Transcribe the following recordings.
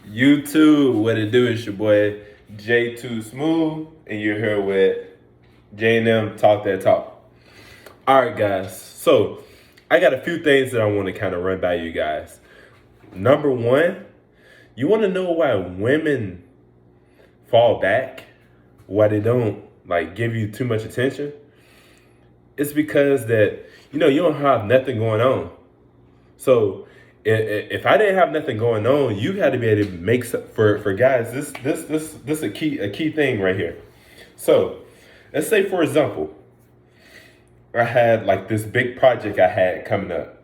YouTube, what it do is your boy J2 Smooth, and you're here with J&M Talk That Talk. All right, guys. So I got a few things that I want to kind of run by you guys. Number one, you want to know why women fall back, why they don't like give you too much attention? It's because that you don't have nothing going on. So if I didn't have nothing going on, you had to be able to make for guys. This a key thing right here. So let's say for example, I had like this big project I had coming up,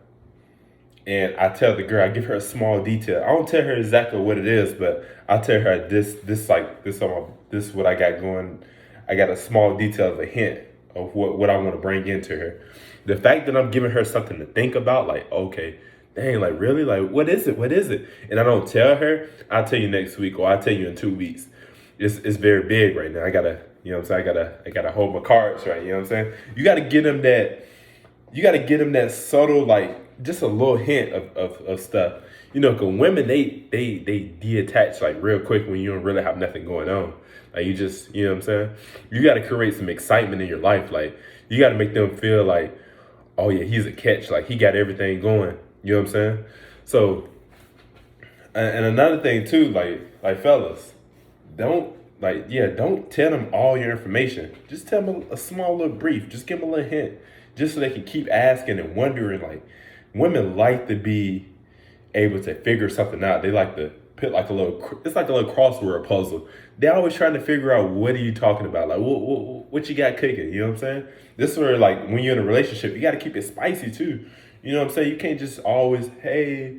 and I tell the girl, I give her a small detail. I don't tell her exactly what it is, but I tell her this what I got going. I got a small detail of a hint of what I want to bring into her. The fact that I'm giving her something to think about, like, okay, dang, like really, like what is it? What is it? And I don't tell her, I'll tell you next week or I'll tell you in 2 weeks. It's very big right now. I gotta, what I'm saying, I gotta hold my cards right, what I'm saying? You gotta get them that subtle, like just a little hint of stuff. Cause women they detach like real quick when you don't really have nothing going on. Like you just, what I'm saying? You gotta create some excitement in your life. Like you gotta make them feel like, oh yeah, he's a catch. Like he got everything going. You know what I'm saying? So, and another thing too, like fellas, don't tell them all your information. Just tell them a small little brief. Just give them a little hint, just so they can keep asking and wondering. Like, women like to be able to figure something out. They like to put like it's like a little crossword puzzle. They're always trying to figure out, what are you talking about? Like, what you got cooking? You know what I'm saying? This is where, like, when you're in a relationship, you got to keep it spicy too. You know what I'm saying? You can't just always, hey,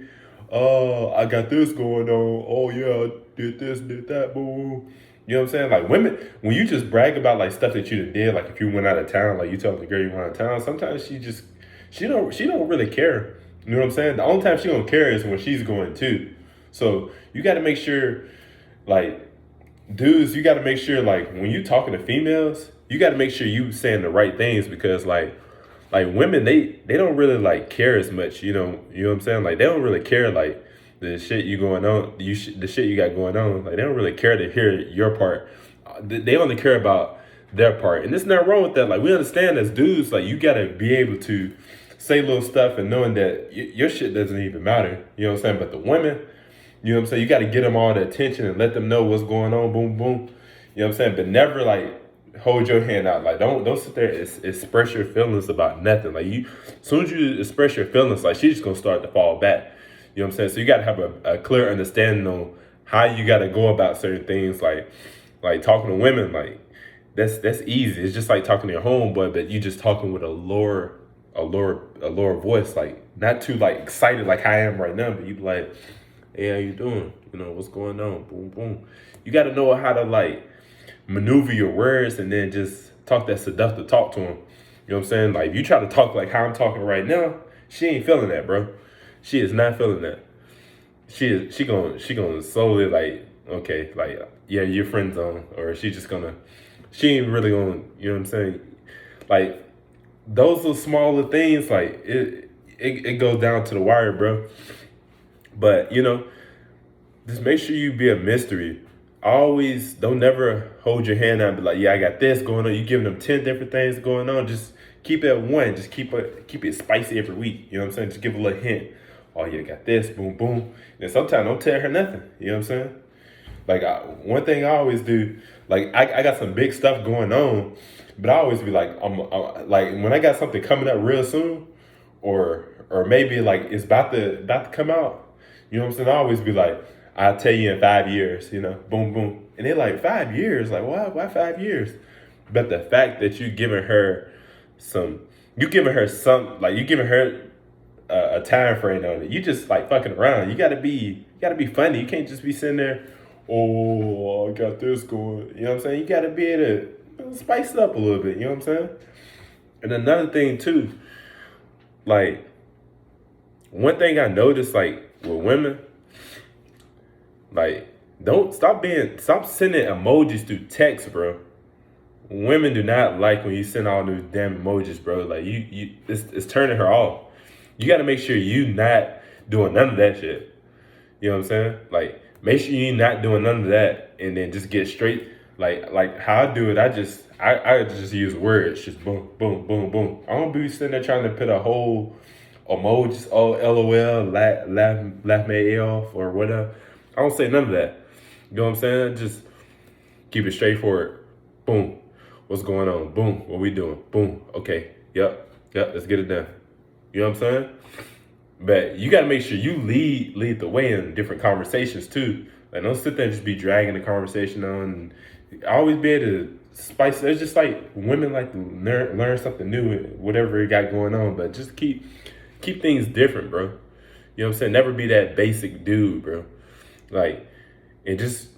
I got this going on. Oh yeah, I did this, did that, boo. You know what I'm saying? Like women, when you just brag about like stuff that you did, like if you went out of town, like you tell the girl you went out of town, sometimes she don't really care. You know what I'm saying? The only time she don't care is when she's going too. So you got to make sure, like, dudes, you got to make sure, like, when you talking to females, you got to make sure you saying the right things, because like women, they don't really like care as much. You know what I'm saying? Like they don't really care, like the shit you going on, the shit you got going on. Like they don't really care to hear your part. They only care about their part, and there's nothing wrong with that. Like we understand as dudes, like you gotta be able to say little stuff and knowing that your shit doesn't even matter. You know what I'm saying? But the women, you know what I'm saying, you got to get them all the attention and let them know what's going on. Boom, boom. You know what I'm saying? But never like hold your hand out. Like don't sit there and express your feelings about nothing. Like as soon as you express your feelings, like she's just gonna start to fall back. You know what I'm saying? So you got to have a clear understanding on how you got to go about certain things. Like talking to women, like that's easy. It's just like talking to your homeboy, but you just talking with a lower voice, like not too like excited like I am right now, but you be like, hey, how you doing? What's going on? Boom, boom. You got to know how to like maneuver your words and then just talk that seductive talk to them. You know what I'm saying? Like if you try to talk like how I'm talking right now, she ain't feeling that, bro. She is not feeling that. She gonna slowly like, okay, like yeah, your friend zone, or she ain't really gonna, you know what I'm saying? Like those little smaller things, like it goes down to the wire, bro. But just make sure you be a mystery. Always don't never hold your hand out and be like, yeah, I got this going on. You giving them 10 different things going on. Just keep it at one. Just keep it spicy every week. You know what I'm saying? Just give a little hint. Oh yeah, I got this, boom, boom. And sometimes don't tell her nothing. You know what I'm saying? Like one thing I always do, like I got some big stuff going on, but I always be like, I'm like when I got something coming up real soon, or maybe like it's about to come out. You know what I'm saying? I always be like, I'll tell you in 5 years. Boom, boom, and they're like 5 years, like why 5 years? But the fact that you giving her some, like you giving her a time frame on it. You just like fucking around. You gotta be funny. You can't just be sitting there, oh, I got this going. You know what I'm saying? You gotta be able to spice it up a little bit. You know what I'm saying? And another thing too, like one thing I noticed, like with women, like stop sending emojis through text, bro. Women do not like when you send all those damn emojis, bro. Like it's turning her off. You got to make sure you not doing none of that shit. You know what I'm saying? Like Make sure you're not doing none of that, and then just get straight. Like how I do it, I just use words, just boom, boom, boom, boom. I don't be sitting there trying to put a whole emojis, oh LOL, laugh me off or whatever. I don't say none of that. You know what I'm saying? Just keep it straightforward. Boom. What's going on? Boom. What we doing? Boom. Okay. Yep. Let's get it done. You know what I'm saying? But you got to make sure you lead the way in different conversations too. Like don't sit there and just be dragging the conversation on. And always be able to spice. It's just like women like to learn something new, whatever it got going on. But just keep things different, bro. You know what I'm saying? Never be that basic dude, bro. Like, and just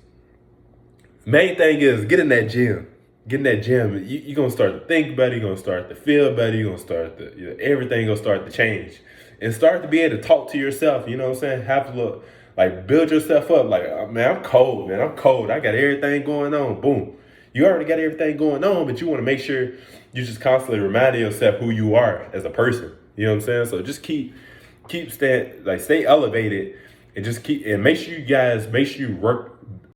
main thing is get in that gym. Get in that gym. You're gonna start to think better. You're gonna start to feel better. You're gonna start to everything gonna start to change, and start to be able to talk to yourself. You know what I'm saying? Have to look like build yourself up. Like man, I'm cold. Man, I'm cold. I got everything going on. Boom. You already got everything going on, but you want to make sure you just constantly reminding yourself who you are as a person. You know what I'm saying? So just stay elevated, and just make sure you work